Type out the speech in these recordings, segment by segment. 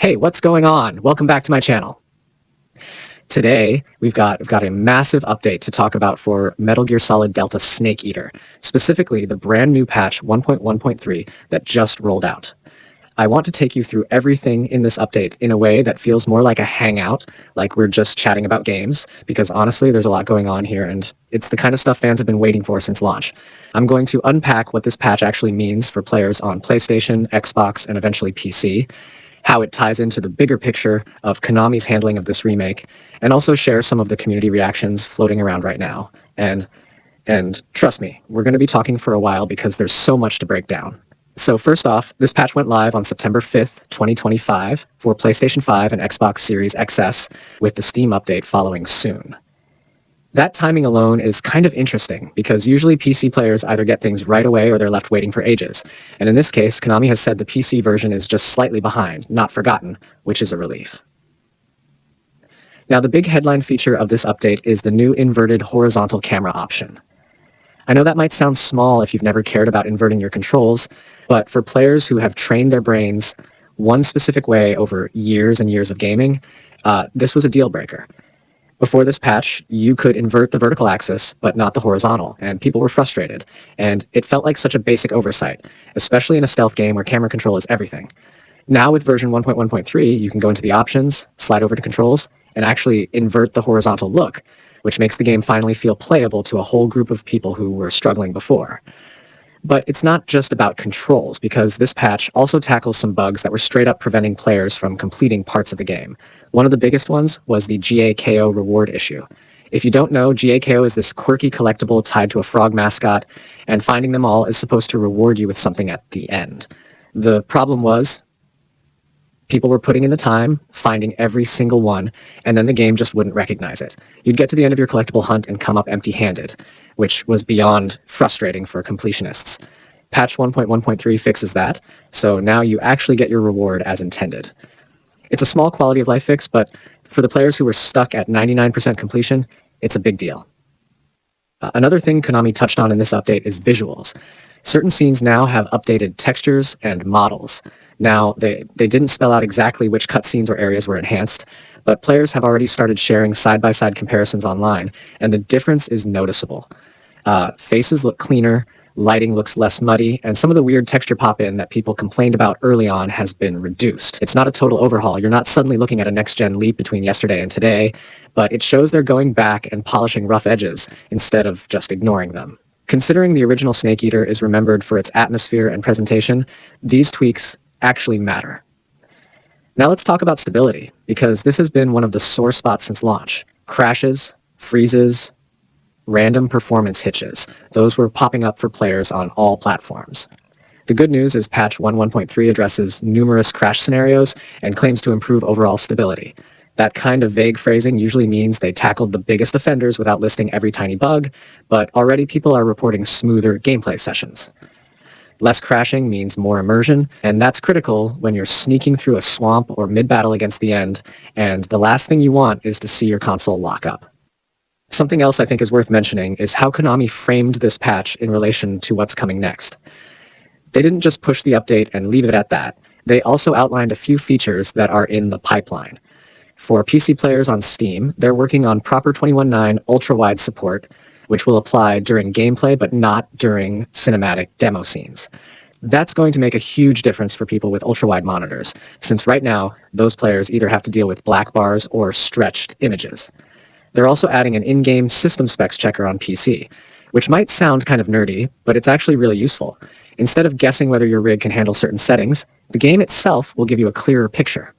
Hey, what's going on? Welcome back to my channel. Today, we've got a massive update to talk about for Metal Gear Solid Delta Snake Eater, specifically the brand new patch 1.1.3 that just rolled out. I want to take you through everything in this update in a way that feels more like a hangout, like we're just chatting about games, because honestly, there's a lot going on here, and it's the kind of stuff fans have been waiting for since launch. I'm going to unpack what this patch actually means for players on PlayStation, Xbox, and eventually PC, how it ties into the bigger picture of Konami's handling of this remake, and also share some of the community reactions floating around right now. And trust me, we're going to be talking for a while because there's so much to break down. So first off, this patch went live on September 5th, 2025 for PlayStation 5 and Xbox Series XS, with the Steam update following soon. That timing alone is kind of interesting, because usually PC players either get things right away or they're left waiting for ages. And in this case, Konami has said the PC version is just slightly behind, not forgotten, which is a relief. Now, the big headline feature of this update is the new inverted horizontal camera option. I know that might sound small if you've never cared about inverting your controls, but for players who have trained their brains one specific way over years and years of gaming, this was a deal breaker. Before this patch, you could invert the vertical axis, but not the horizontal, and people were frustrated, and it felt like such a basic oversight, especially in a stealth game where camera control is everything. Now with version 1.1.3, you can go into the options, slide over to controls, and actually invert the horizontal look, which makes the game finally feel playable to a whole group of people who were struggling before. But it's not just about controls, because this patch also tackles some bugs that were straight up preventing players from completing parts of the game. One of the biggest ones was the GAKO reward issue. If you don't know, GAKO is this quirky collectible tied to a frog mascot, and finding them all is supposed to reward you with something at the end. The problem was, people were putting in the time, finding every single one, and then the game just wouldn't recognize it. You'd get to the end of your collectible hunt and come up empty-handed, which was beyond frustrating for completionists. Patch 1.1.3 fixes that, so now you actually get your reward as intended. It's a small quality of life fix, but for the players who were stuck at 99% completion, it's a big deal. Another thing Konami touched on in this update is visuals. Certain scenes now have updated textures and models. Now, they didn't spell out exactly which cutscenes or areas were enhanced, but players have already started sharing side-by-side comparisons online, and the difference is noticeable. Faces look cleaner, lighting looks less muddy, and some of the weird texture pop-in that people complained about early on has been reduced. It's not a total overhaul. You're not suddenly looking at a next-gen leap between yesterday and today, but it shows they're going back and polishing rough edges instead of just ignoring them. Considering the original Snake Eater is remembered for its atmosphere and presentation, these tweaks actually matter. Now let's talk about stability, because this has been one of the sore spots since launch. Crashes, freezes, random performance hitches. Those were popping up for players on all platforms. The good news is patch 1.1.3 addresses numerous crash scenarios and claims to improve overall stability. That kind of vague phrasing usually means they tackled the biggest offenders without listing every tiny bug, but already people are reporting smoother gameplay sessions. Less crashing means more immersion, and that's critical when you're sneaking through a swamp or mid-battle against the end, and the last thing you want is to see your console lock up. Something else I think is worth mentioning is how Konami framed this patch in relation to what's coming next. They didn't just push the update and leave it at that. They also outlined a few features that are in the pipeline. For PC players on Steam, they're working on proper 21.9 ultrawide support, which will apply during gameplay but not during cinematic demo scenes. That's going to make a huge difference for people with ultrawide monitors, since right now, those players either have to deal with black bars or stretched images. They're also adding an in-game system specs checker on PC, which might sound kind of nerdy, but it's actually really useful. Instead of guessing whether your rig can handle certain settings, the game itself will give you a clearer picture.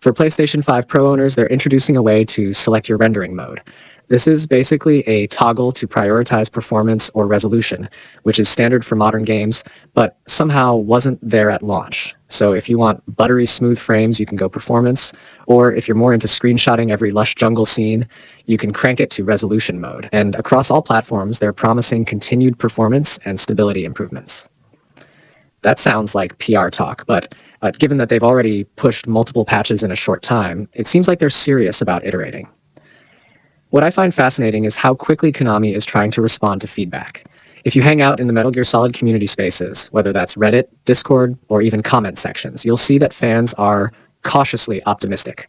For PlayStation 5 Pro owners, they're introducing a way to select your rendering mode. This is basically a toggle to prioritize performance or resolution, which is standard for modern games, but somehow wasn't there at launch. So if you want buttery smooth frames, you can go performance, or if you're more into screenshotting every lush jungle scene, you can crank it to resolution mode. And across all platforms, they're promising continued performance and stability improvements. That sounds like PR talk, but given that they've already pushed multiple patches in a short time, it seems like they're serious about iterating. What I find fascinating is how quickly Konami is trying to respond to feedback. If you hang out in the Metal Gear Solid community spaces, whether that's Reddit, Discord, or even comment sections, you'll see that fans are cautiously optimistic.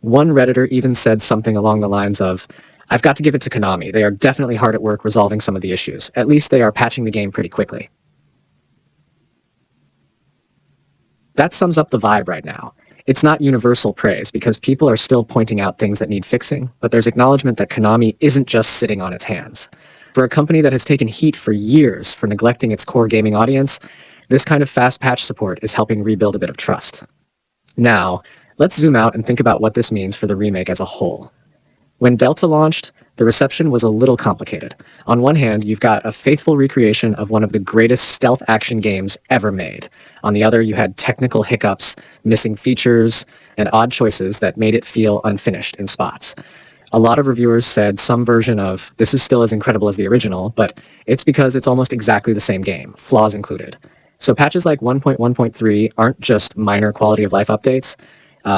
One Redditor even said something along the lines of, "I've got to give it to Konami. They are definitely hard at work resolving some of the issues. At least they are patching the game pretty quickly." That sums up the vibe right now. It's not universal praise because people are still pointing out things that need fixing, but there's acknowledgement that Konami isn't just sitting on its hands. For a company that has taken heat for years for neglecting its core gaming audience, this kind of fast patch support is helping rebuild a bit of trust. Now, let's zoom out and think about what this means for the remake as a whole. When Delta launched, the reception was a little complicated. On one hand, you've got a faithful recreation of one of the greatest stealth action games ever made. On the other, you had technical hiccups, missing features, and odd choices that made it feel unfinished in spots. A lot of reviewers said some version of, "This is still as incredible as the original, but it's because it's almost exactly the same game, flaws included." So patches like 1.1.3 aren't just minor quality of life updates.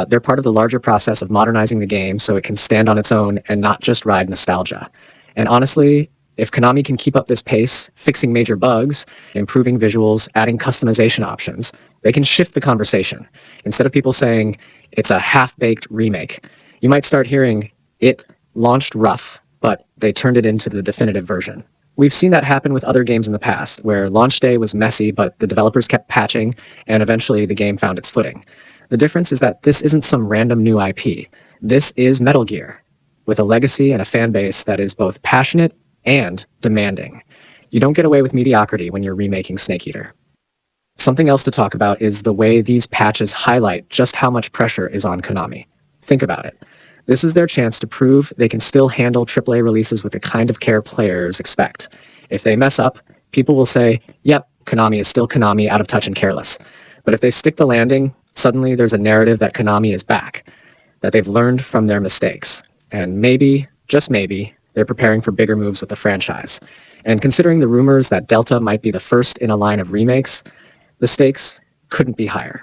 They're part of the larger process of modernizing the game so it can stand on its own and not just ride nostalgia. And honestly, if Konami can keep up this pace, fixing major bugs, improving visuals, adding customization options, they can shift the conversation. Instead of people saying, "It's a half-baked remake," you might start hearing, "It launched rough, but they turned it into the definitive version." We've seen that happen with other games in the past, where launch day was messy, but the developers kept patching, and eventually the game found its footing. The difference is that this isn't some random new IP. This is Metal Gear, with a legacy and a fan base that is both passionate and demanding. You don't get away with mediocrity when you're remaking Snake Eater. Something else to talk about is the way these patches highlight just how much pressure is on Konami. Think about it. This is their chance to prove they can still handle AAA releases with the kind of care players expect. If they mess up, people will say, "Yep, Konami is still Konami, out of touch and careless." But if they stick the landing, suddenly there's a narrative that Konami is back, that they've learned from their mistakes. And maybe, just maybe, they're preparing for bigger moves with the franchise. And considering the rumors that Delta might be the first in a line of remakes, the stakes couldn't be higher.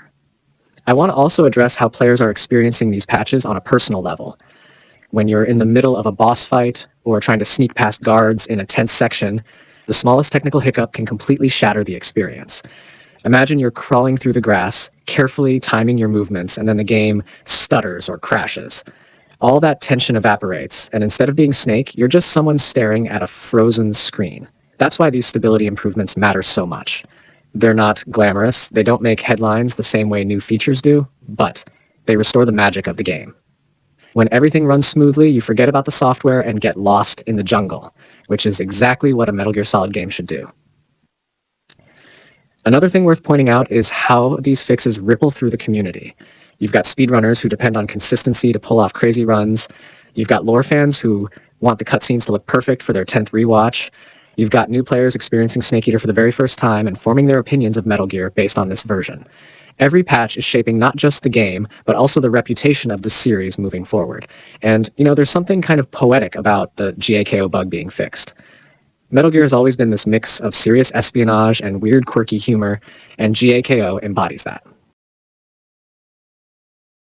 I want to also address how players are experiencing these patches on a personal level. When you're in the middle of a boss fight or trying to sneak past guards in a tense section, the smallest technical hiccup can completely shatter the experience. Imagine you're crawling through the grass, carefully timing your movements, and then the game stutters or crashes. All that tension evaporates, and instead of being Snake, you're just someone staring at a frozen screen. That's why these stability improvements matter so much. They're not glamorous, they don't make headlines the same way new features do, but they restore the magic of the game. When everything runs smoothly, you forget about the software and get lost in the jungle, which is exactly what a Metal Gear Solid game should do. Another thing worth pointing out is how these fixes ripple through the community. You've got speedrunners who depend on consistency to pull off crazy runs. You've got lore fans who want the cutscenes to look perfect for their 10th rewatch. You've got new players experiencing Snake Eater for the very first time and forming their opinions of Metal Gear based on this version. Every patch is shaping not just the game, but also the reputation of the series moving forward. And, there's something kind of poetic about the GAKO bug being fixed. Metal Gear has always been this mix of serious espionage and weird, quirky humor, and GAKO embodies that.